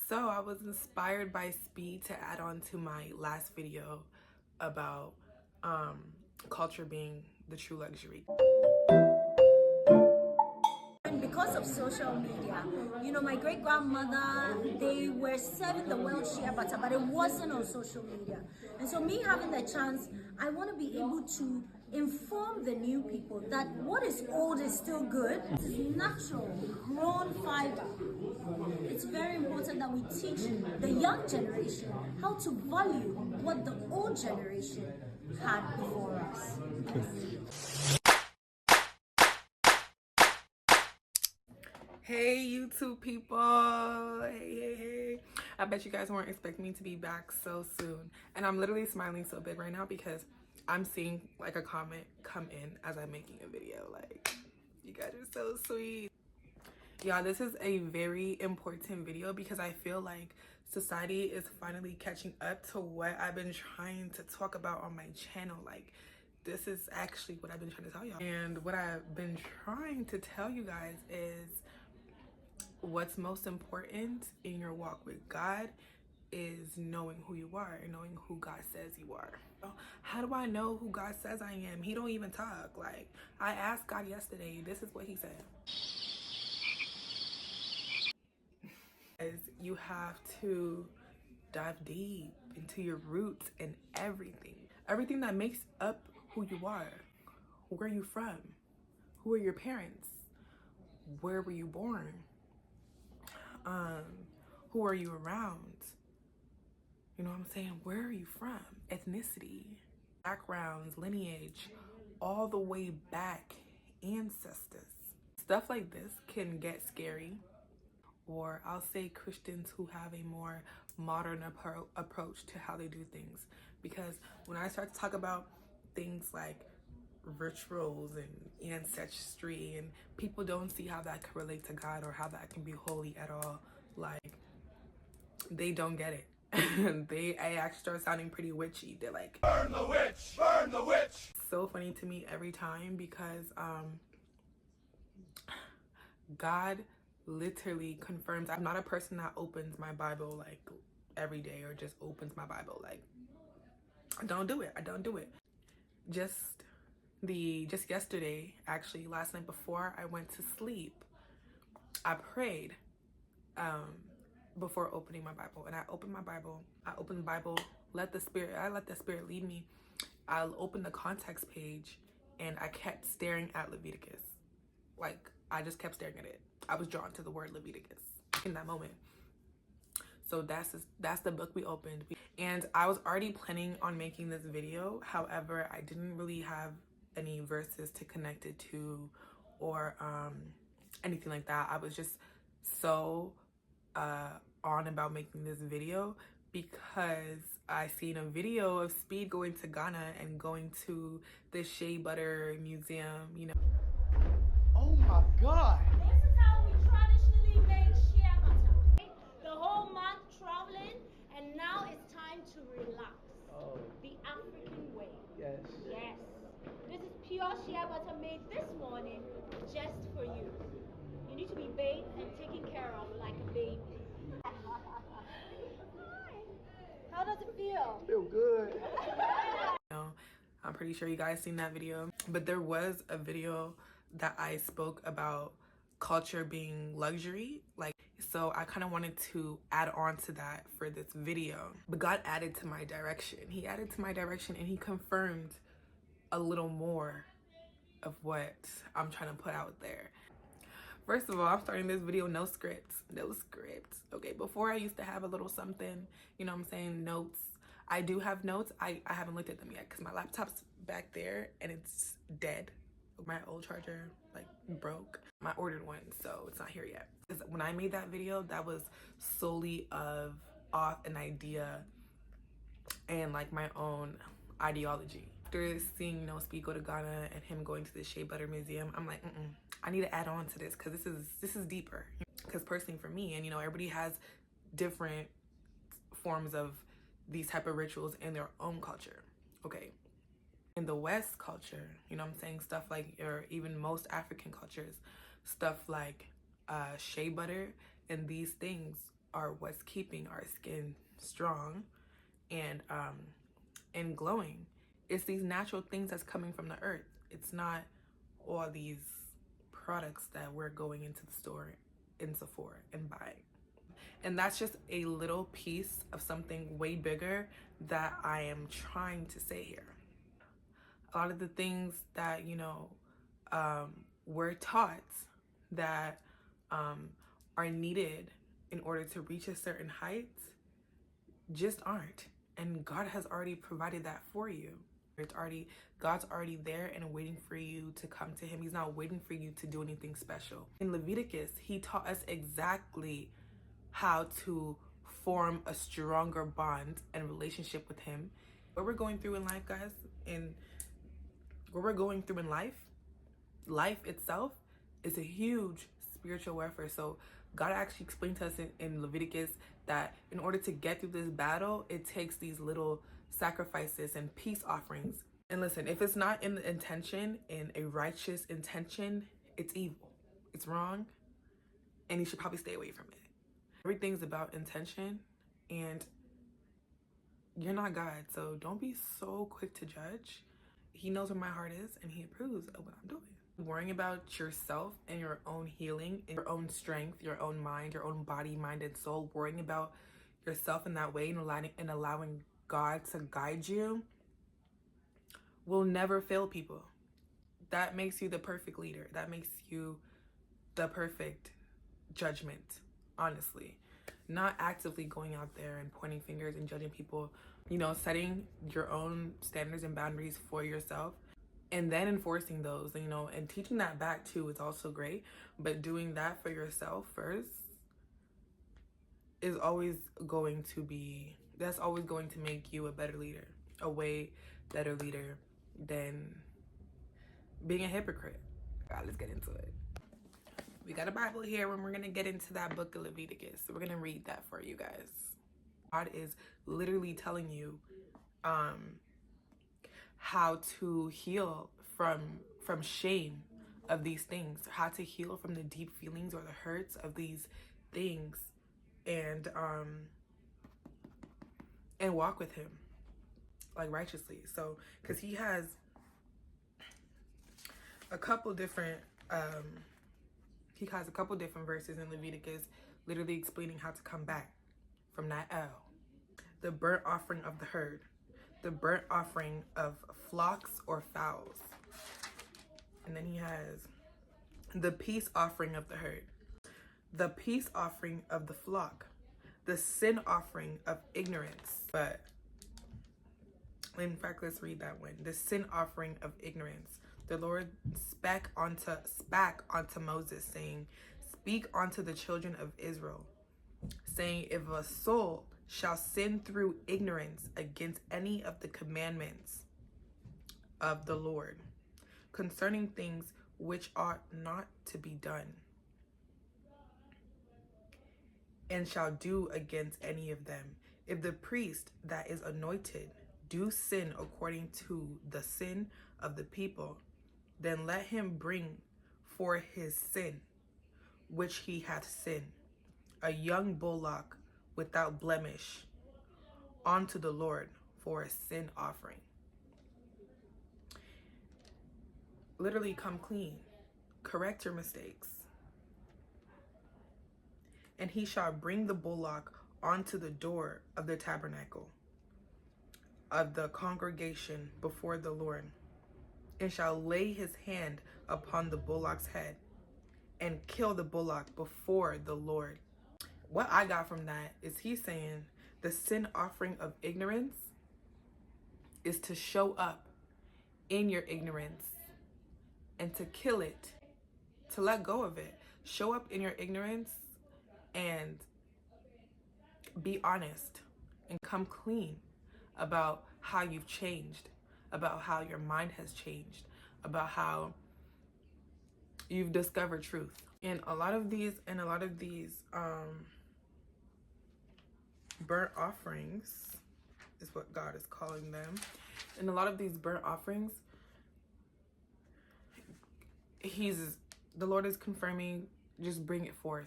So I was inspired by speed to add on to my last video about culture being the true luxury. Because of social media, my great grandmother, they were serving the world shea butter, but it wasn't on social media. And so me having the chance, I want to be able to inform the new people that what is old is still good. This is natural, grown fiber. It's very important that we teach the young generation how to value what the old generation had before us. Hey YouTube people, hey. I bet you guys weren't expecting me to be back so soon. And I'm literally smiling so big right now because I'm seeing like a comment come in as I'm making a video. Like, you guys are so sweet. Yeah, this is a very important video because I feel like society is finally catching up to what I've been trying to talk about on my channel. Like, this is actually what I've been trying to tell y'all. And what I've been trying to tell you guys is what's most important in your walk with God is knowing who you are and knowing who God says you are. How do I know who God says I am? He don't even talk. Like, I asked God yesterday, this is what he said. You have to dive deep into your roots and everything that makes up who you are. Where are you from? Who are your parents? Where were you born? Who are you around? You know what I'm saying? Where are you from? Ethnicity, backgrounds, lineage, all the way back, ancestors. Stuff like this can get scary, or I'll say Christians who have a more modern approach to how they do things. Because when I start to talk about things like rituals and ancestry, and people don't see how that can relate to God or how that can be holy at all, like, they don't get it. They actually start sounding pretty witchy. They're like, burn the witch, burn the witch. So funny to me every time because God literally confirms. I'm not a person that opens my Bible like every day or just opens my Bible. Like, I don't do it. Just yesterday, actually last night before I went to sleep, I prayed before opening my Bible. And I opened the Bible, let the spirit lead me. I'll open the context page and I kept staring at Leviticus. Like, I just kept staring at it. I was drawn to the word Leviticus in that moment. So that's the book we opened. And I was already planning on making this video. However, I didn't really have any verses to connect it to or anything like that. I was just so on about making this video because I seen a video of Speed going to Ghana and going to the Shea Butter Museum, you know. Oh my God. This is how we traditionally make shea butter. The whole month traveling, and now it's time to relax. Oh. The African way. Yes. Yes. This is pure shea butter made this morning just for you. You need to be bathed and taken care of like a baby. How does it feel? Feel good. I'm pretty sure you guys seen that video, but there was a video that I spoke about culture being luxury. Like, so I kind of wanted to add on to that for this video, but God added to my direction. He added to my direction and he confirmed a little more of what I'm trying to put out there. First of all, I'm starting this video no script. Okay, before I used to have a little something, you know what I'm saying, notes. I do have notes. I haven't looked at them yet because my laptop's back there and it's dead. My old charger like broke. I ordered one, so it's not here yet. When I made that video, that was solely off an idea and like my own ideology. After seeing Speed go to Ghana and him going to the Shea Butter Museum, I'm like, I need to add on to this because this is deeper. Because personally for me, and everybody has different forms of these type of rituals in their own culture. Okay. In the West culture, you know what I'm saying, stuff like, or even most African cultures, stuff like shea butter and these things are what's keeping our skin strong and glowing. It's these natural things that's coming from the earth. It's not all these products that we're going into the store in Sephora and buying. And that's just a little piece of something way bigger that I am trying to say here. A lot of the things that, we're taught that are needed in order to reach a certain height just aren't. And God has already provided that for you. God's already there and waiting for you to come to him. He's not waiting for you to do anything special. In Leviticus, he taught us exactly how to form a stronger bond and relationship with him. What we're going through in life, guys, and what we're going through in life itself is a huge spiritual warfare. So God actually explained to us in Leviticus that in order to get through this battle, it takes these little sacrifices and peace offerings. And listen, if it's not in the intention, in a righteous intention, it's evil. It's wrong. And you should probably stay away from it. Everything's about intention, and you're not God. So don't be so quick to judge. He knows where my heart is, and he approves of what I'm doing. Worrying about yourself and your own healing, and your own strength, your own mind, your own body, mind, and soul, worrying about yourself in that way and allowing God to guide you will never fail people. That makes you the perfect leader. That makes you the perfect judgment, honestly. Not actively going out there and pointing fingers and judging people, setting your own standards and boundaries for yourself and then enforcing those, and teaching that back too is also great. But doing that for yourself first is always going to make you a better leader, a way better leader than being a hypocrite. God, let's get into it. We got a Bible here and we're going to get into that book of Leviticus. So we're going to read that for you guys. God is literally telling you how to heal from shame of these things, how to heal from the deep feelings or the hurts of these things, and walk with him like righteously. So because he has a couple different verses in Leviticus literally explaining how to come back from that L. The burnt offering of the herd, the burnt offering of flocks or fowls. And then he has the peace offering of the herd, the peace offering of the flock, the sin offering of ignorance. But in fact, let's read that one. The sin offering of ignorance. The Lord spake unto Moses, saying, Speak unto the children of Israel, saying, If a soul shall sin through ignorance against any of the commandments of the Lord, concerning things which ought not to be done, and shall do against any of them, if the priest that is anointed do sin according to the sin of the people, then let him bring for his sin which he hath sinned a young bullock without blemish unto the Lord for a sin offering. Literally, come clean, correct your mistakes. And he shall bring the bullock onto the door of the tabernacle of the congregation before the Lord, and shall lay his hand upon the bullock's head and kill the bullock before the Lord. What I got from that is he's saying the sin offering of ignorance is to show up in your ignorance and to kill it, to let go of it. Show up in your ignorance and be honest and come clean about how you've changed, about how your mind has changed, about how you've discovered truth. And a lot of these burnt offerings is what God is calling them. And a lot of these burnt offerings, the Lord is confirming, just bring it forth.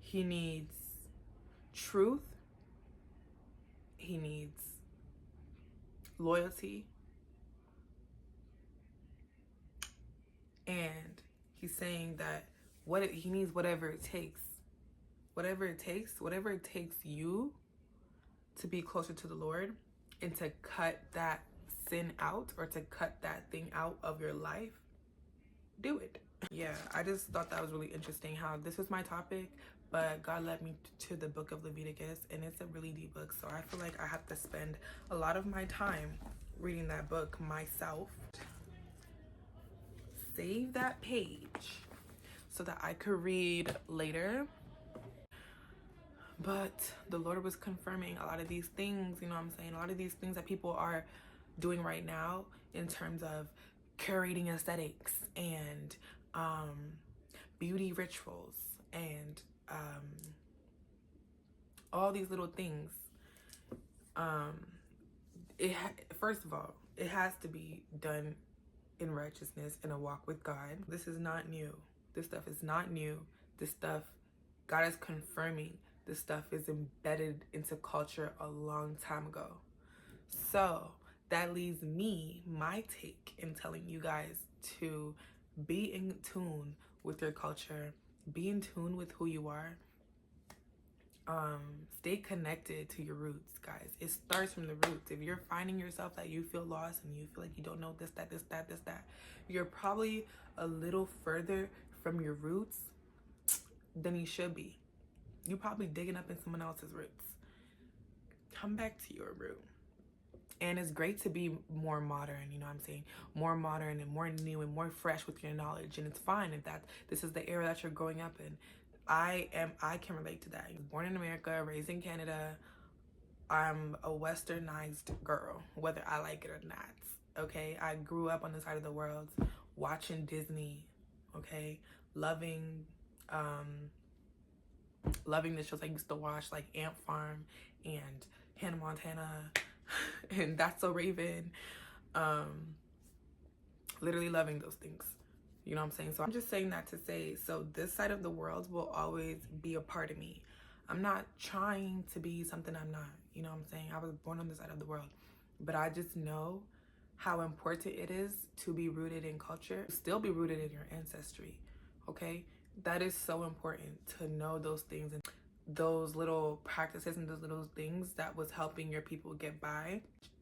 He needs truth, he needs loyalty, and he's saying that he needs whatever it takes. Whatever it takes you to be closer to the Lord and to cut that sin out, or to cut that thing out of your life, do it. Yeah, I just thought that was really interesting how this was my topic, but God led me to the book of Leviticus, and it's a really deep book, so I feel like I have to spend a lot of my time reading that book myself. Save that page so that I could read later. But the Lord was confirming a lot of these things, you know what I'm saying? A lot of these things that people are doing right now in terms of curating aesthetics and beauty rituals and all these little things. First of all, it has to be done in righteousness and a walk with God. This is not new. This stuff is not new. This stuff, God is confirming this stuff is embedded into culture a long time ago. So that leaves me, my take, in telling you guys to be in tune with your culture, be in tune with who you are. Stay connected to your roots, guys. It starts from the roots. If you're finding yourself that you feel lost and you feel like you don't know this, that, you're probably a little further from your roots than you should be. You're probably digging up in someone else's roots. Come back to your root. And it's great to be more modern, you know what I'm saying? More modern and more new and more fresh with your knowledge. And it's fine if this is the era that you're growing up in. I can relate to that. I was born in America, raised in Canada. I'm a westernized girl, whether I like it or not. Okay? I grew up on this side of the world watching Disney, okay? Loving the shows I used to watch, like Ant Farm and Hannah Montana and That's So Raven. Literally loving those things. You know what I'm saying? So I'm just saying that to say, so this side of the world will always be a part of me. I'm not trying to be something I'm not. You know what I'm saying? I was born on this side of the world. But I just know how important it is to be rooted in culture, still be rooted in your ancestry, okay? That is so important to know those things and those little practices and those little things that was helping your people get by.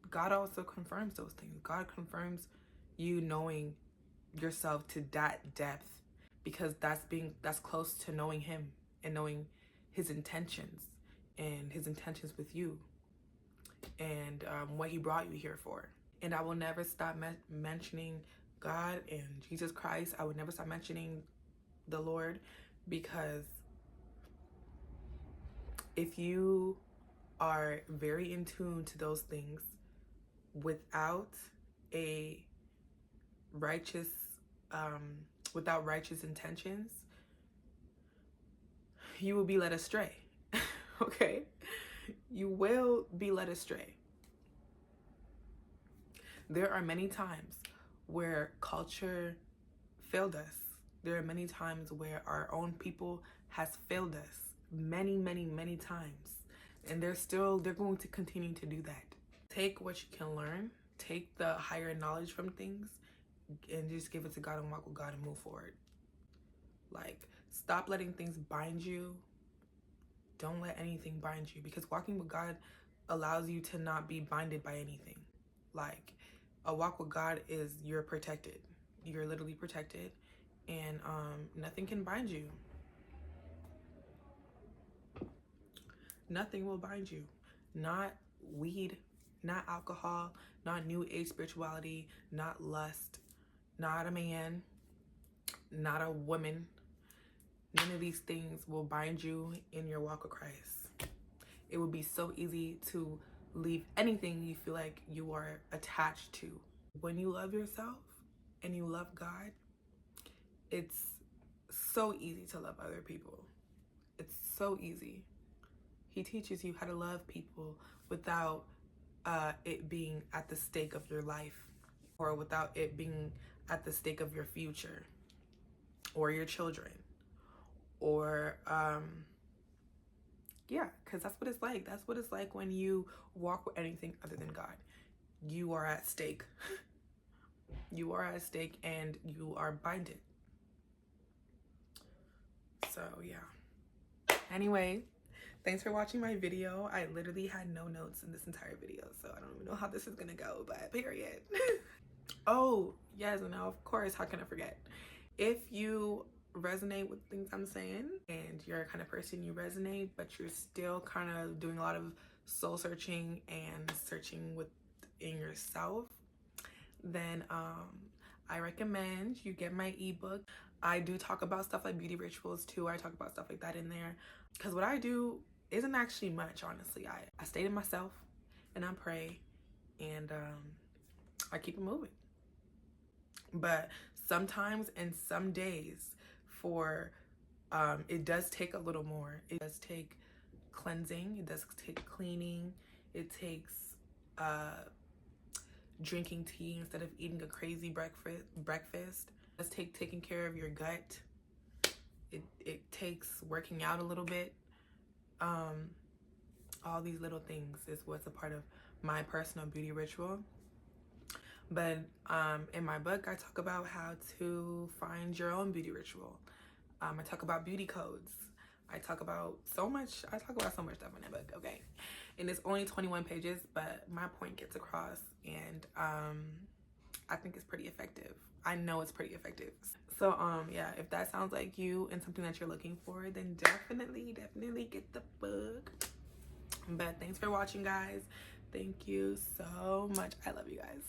God also confirms those things. God confirms you knowing yourself to that depth, because that's close to knowing him and knowing his intentions with you and what he brought you here for. And I will never stop mentioning God and Jesus Christ. I would never stop mentioning the Lord, because if you are very in tune to those things without a righteous without righteous intentions, you will be led astray. Okay? You will be led astray. There are many times where culture failed us. There are many times where our own people has failed us. Many, many, many times. And they're going to continue to do that. Take what you can learn. Take the higher knowledge from things and just give it to God and walk with God and move forward. Like, stop letting things bind you. Don't let anything bind you, because walking with God allows you to not be binded by anything. Like, a walk with God is you're protected. You're literally protected, and nothing can bind you. Nothing will bind you. Not weed, not alcohol, not new age spirituality, not lust, not a man, not a woman. None of these things will bind you in your walk with Christ. It would be so easy to leave anything you feel like you are attached to. When you love yourself and you love God, it's so easy to love other people. It's so easy. He teaches you how to love people without it being at the stake of your life, or without it being at the stake of your future or your children, or Yeah, because that's what it's like. That's what it's like when you walk with anything other than God. You are at stake. You are at stake and you are binded. So yeah. Anyway, thanks for watching my video. I literally had no notes in this entire video, so I don't even know how this is gonna go, but period. Oh, yes, and now of course, how can I forget? If you resonate with things I'm saying and you're a kind of person you resonate, but you're still kind of doing a lot of soul searching and searching within yourself, then I recommend you get my ebook. I do talk about stuff like beauty rituals too. I talk about stuff like that in there because what I do isn't actually much, honestly. I stay to myself and I pray and I keep it moving. But sometimes and some days for it does take a little more. It does take cleansing, it does take cleaning, it takes drinking tea instead of eating a crazy breakfast. It does take taking care of your gut. It takes working out a little bit. All these little things is what's a part of my personal beauty ritual. But in my book, I talk about how to find your own beauty ritual. I talk about beauty codes. I talk about so much stuff in that book, okay? And it's only 21 pages, but my point gets across, and I think it's pretty effective. I know it's pretty effective. So yeah, if that sounds like you and something that you're looking for, then definitely get the book. But thanks for watching, guys. Thank you so much. I love you guys.